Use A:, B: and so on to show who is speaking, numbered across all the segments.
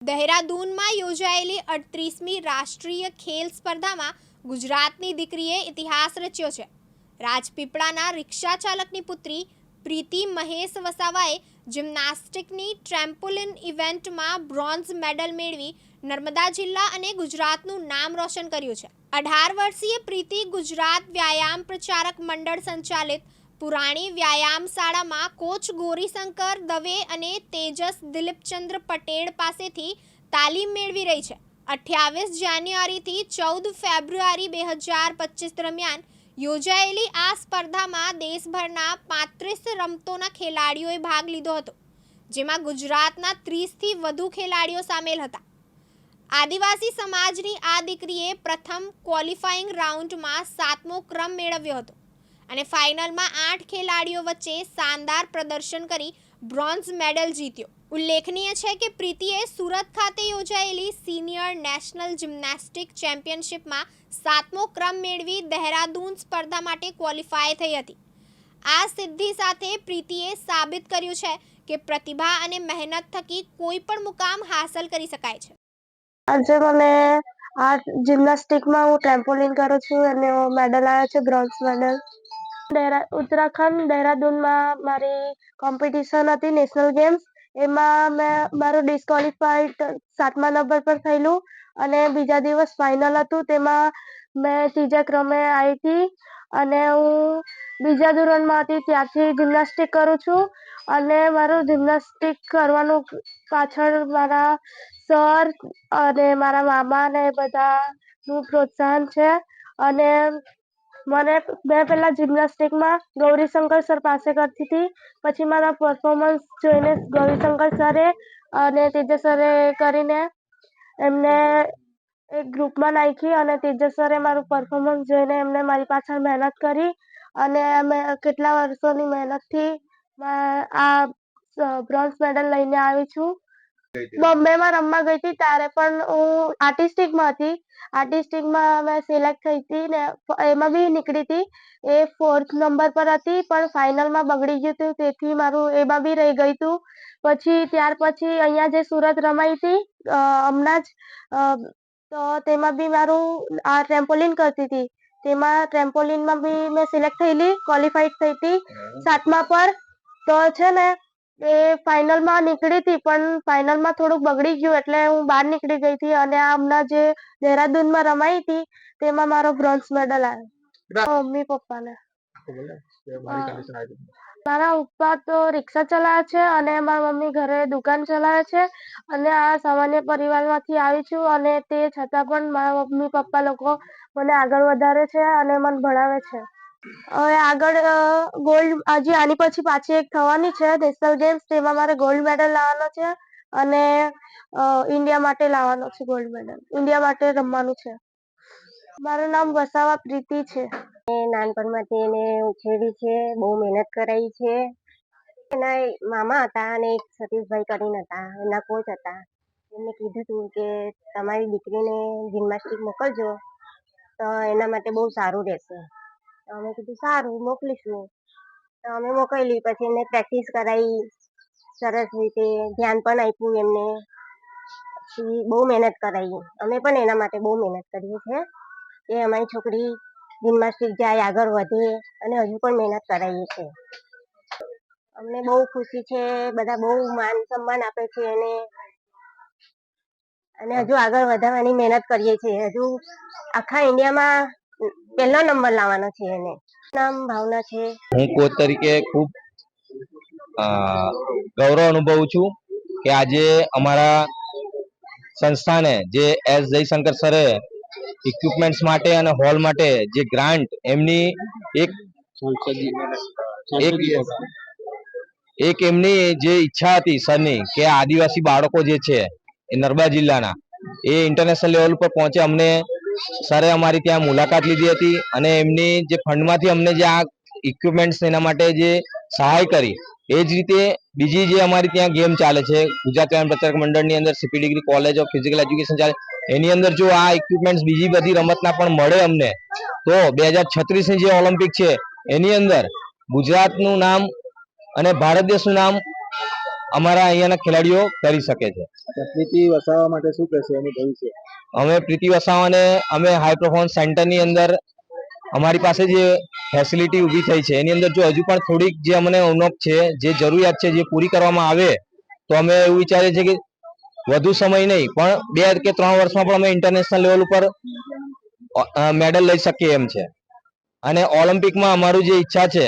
A: દહેરાદૂનમાં યોજાયેલી 38મી રાષ્ટ્રીય ખેલ સ્પર્ધામાં ગુજરાતની દીકરીએ ઇતિહાસ રચ્યો છે. રાજપીપળાના રિક્ષા ચાલકની પુત્રી પ્રીતિ મહેશ વસાવાએ જિમ્નાસ્ટિકની ટ્રેમ્પોલિન ઇવેન્ટમાં બ્રોન્ઝ મેડલ મેળવી નર્મદા જિલ્લા અને ગુજરાતનું નામ રોશન કર્યું છે. 18 વર્ષીય પ્રીતિ ગુજરાત વ્યાયામ પ્રચારક મંડળ સંચાલિત પુરાણી વ્યાયામ શાળામાં કોચ ગૌરીશંકર દવે અને તેજસ દિલીપચંદ્ર પટેલ પાસેથી તાલીમ મેળવી રહી છે. 28 જાન્યુઆરીથી 14 ફેબ્રુઆરી 2025 દરમિયાન યોજાયેલી આ સ્પર્ધામાં દેશભરના 35 રમતોના ખેલાડીઓએ ભાગ લીધો હતો, જેમાં ગુજરાતના 30થી વધુ ખેલાડીઓ સામેલ હતા. આદિવાસી સમાજની આ દીકરીએ પ્રથમ ક્વોલિફાઇંગ રાઉન્ડમાં 7મો ક્રમ મેળવ્યો હતો અને ફાઇનલમાં 8 ખેલાડીઓ વચ્ચે શાનદાર પ્રદર્શન કરી બ્રોન્ઝ મેડલ જીત્યો. ઉલ્લેખનીય છે કે પ્રીતિએ સુરત ખાતે યોજાયેલી સિનિયર નેશનલ જિમ્નાસ્ટિક ચેમ્પિયનશિપમાં 7મો ક્રમ મેળવી દહેરાદૂન સ્પર્ધા માટે ક્વોલિફાય થઈ હતી. આ સિદ્ધિ સાથે પ્રીતિએ સાબિત કર્યું છે કે પ્રતિભા અને મહેનત થકી કોઈ પણ મુકામ હાંસલ કરી શકાય છે.
B: આજે મને આ જિમ્નાસ્ટિકમાં હું ટ્રેમ્પોલિન કરું છું અને મેડલ આવ્યો છે, બ્રોન્ઝ મેડલ. ઉત્તરાખંડ દહેરાદૂનમાં મારી કોમ્પિટિશન હતી નેશનલ ગેમ્સ. એમાં મેં મારું ડિસ્ક્વોલિફાઈડ 7મા નંબર પર થયેલું અને બીજા દિવસ ફાઇનલ હતું, તેમાં મેં 3જા ક્રમે આવી હતી અને હું બીજા ધોરણમાં હતી ત્યારથી જિમ્નાસ્ટિક કરું છું. અને મારું જિમ્નાસ્ટિક કરવાનું પાછળ મારા સર અને મારા મામા ને બધાનું પ્રોત્સાહન છે. અને મેં પહેલાં જિમ્નાસ્ટિકમાં ગૌરીશંકર સર પાસે કરતી હતી, પછી મારા પરફોર્મન્સ જોઈને ગૌરીશંકર સરે અને તેજસ સરે કરીને એમને એક ગ્રુપમાં નાખી અને તેજસ સરે મારું પરફોર્મન્સ જોઈને એમને મારી પાછળ મહેનત કરી અને અમે કેટલા વર્ષોની મહેનતથી આ બ્રોન્ઝ મેડલ લઈને આવી છું. બોમ્બેમાં રમવા ગઈ હતી ત્યારે પણ હું આર્ટિસ્ટિકમાં હતી. આર્ટિસ્ટિકમાં મેં સિલેક્ટ થઈ હતી ને એમાં બી નીકળી હતી. એ 4th નંબર પર હતી પણ ફાઇનલમાં બગડી ગયું હતું, તેથી મારું એમાં બી રહી ગયું હતું. ત્યાર પછી અહીંયા જે સુરત રમાઈ હતી હમણાં જ, તો તેમાં બી મારું આ ટ્રેમ્પોલિન કરતી હતી, તેમાં ટ્રેમ્પોલિનમાં બી મેં સિલેક્ટ થયેલી, ક્વોલિફાઈડ થઈ હતી 7મા પર. તો છે ને એ ફાઇનલમાં નીકળી હતી પણ ફાઇનલમાં થોડુંક બગડી ગયું એટલે હું બહાર નીકળી ગઈ હતી અને આ હમણાં જે દહેરાદૂનમાં રમાઈ હતી તેમાં મારો બ્રોન્ઝ મેડલ આવ્યો. મમ્મી પપ્પાને મારા પપ્પા તો રિક્ષા ચલાવે છે અને મારા મમ્મી ઘરે દુકાન ચલાવે છે અને આ સામાન્ય પરિવારમાંથી આવી છું અને તે છતાં પણ મારા મમ્મી પપ્પા લોકો મને આગળ વધારે છે અને મને ભણાવે છે. હવે આગળ ગોલ્ડ હજી આની પછી પાછી એક થવાની છે નેશનલ ગેમ્સ, તેમાં મારે ગોલ્ડ મેડલ લાવવાનો છે અને ઇન્ડિયા માટે લાવવાનો છે ગોલ્ડ મેડલ. ઇન્ડિયા માટે રમવાનું છે. મારું નામ વસાવા પ્રીતિ છે.
C: નાનપણમાંથી એને ઉછેરી છે, બહુ મહેનત કરાવી છે. એના મામા હતા અને એક સતીશભાઈ કરીને હતા, એના કોચ હતા. એમને કીધું હતું કે તમારી દીકરીને જિમ્નાસ્ટિક મોકલજો તો એના માટે બહુ સારું રહેશે. તો અમે કીધું સારું મોકલીશું. તો અમે મોકલી, પછી એને પ્રેક્ટિસ કરાવી સરસ રીતે, ધ્યાન પણ આપ્યું એમને. પછી બહુ મહેનત કરાવી. અમે પણ એના માટે બહુ મહેનત કરીએ છીએ કે અમારી છોકરી જિમ્નાસ્ટિક જાય, આગળ વધે અને હજુ પણ મહેનત કરાવીએ છીએ. અમને બહુ ખુશી છે, બધા બહુ માન સન્માન આપે છે એને અને હજુ આગળ વધારવાની મહેનત કરીએ છીએ. હજુ આખા ઇન્ડિયામાં 1લો નંબર લાવવાનો છે એને. નામ ભાવના છે.
D: હું કોચ તરીકે ખૂબ ગૌરવ અનુભવું છું કે આજે અમારા સંસ્થાને જે એસ જયશંકર સરે ઇક્વિપમેન્ટ્સ માટે અને હોલ માટે જે ગ્રાન્ટ એમની એક એમની જે ઈચ્છા હતી સરની કે આદિવાસી બાળકો જે છે એ નર્મદા જિલ્લાના એ ઇન્ટરનેશનલ લેવલ પર પહોંચે. અમને સરે અમારી ત્યાં મુલાકાત લીધી હતી અને એમની જે ફંડમાંથી અમને જે આ ઇક્વિપમેન્ટ્સ એના માટે જે સહાય કરી, એ જ રીતે બીજી જે અમારી ત્યાં ગેમ ચાલે છે ગુજરાત વ્યાયામ પ્રચારક મંડળની અંદર CP degree college of physical education ચાલે, એની અંદર જો આ ઇક્વિપમેન્ટ્સ બીજી બધી રમતના પણ મળે અમને તો 2036ની જે ઓલિમ્પિક છે એની અંદર ગુજરાતનું નામ અને ભારત દેશનું નામ અમારા અહીંયાના ખેલાડીઓ કરી શકે છે.
E: પ્રીતિ વસાવા માટે શું કહેશો એનું ભવિષ્ય?
D: અમે પ્રીતિ વસાવાને અમે હાઈ પરફોર્મન્સ સેન્ટરની અંદર અમારી પાસે જે ફેસિલિટી ઊભી થઈ છે એની અંદર જો હજુ પણ થોડીક જે અમને ઉણપ છે, જે જરૂરિયાત છે, જે પૂરી કરવામાં આવે તો અમે એવું વિચારીએ છીએ કે વધુ સમય નહીં પણ 2 કે 3 વર્ષમાં પણ અમે ઇન્ટરનેશનલ લેવલ ઉપર મેડલ લઈ શકીએ એમ છે. અને ઓલિમ્પિકમાં અમારું જે ઈચ્છા છે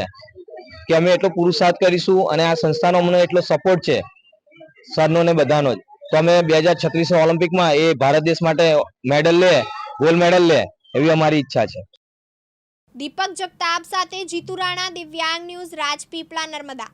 D: કે અમે એટલો પુરુષાર્થ કરીશું અને આ સંસ્થાનો અમને એટલો સપોર્ટ છે સરનો ને બધાનો જ, તો અમે 2036 ઓલિમ્પિકમાં એ ભારત દેશ માટે મેડલ લે, ગોલ્ડ મેડલ લે એવી અમારી ઈચ્છા છે.
A: દીપક જગતાપ સાથે જીતુ રાણા, દિવ્યાંગ ન્યૂઝ, રાજપીપળા, નર્મદા.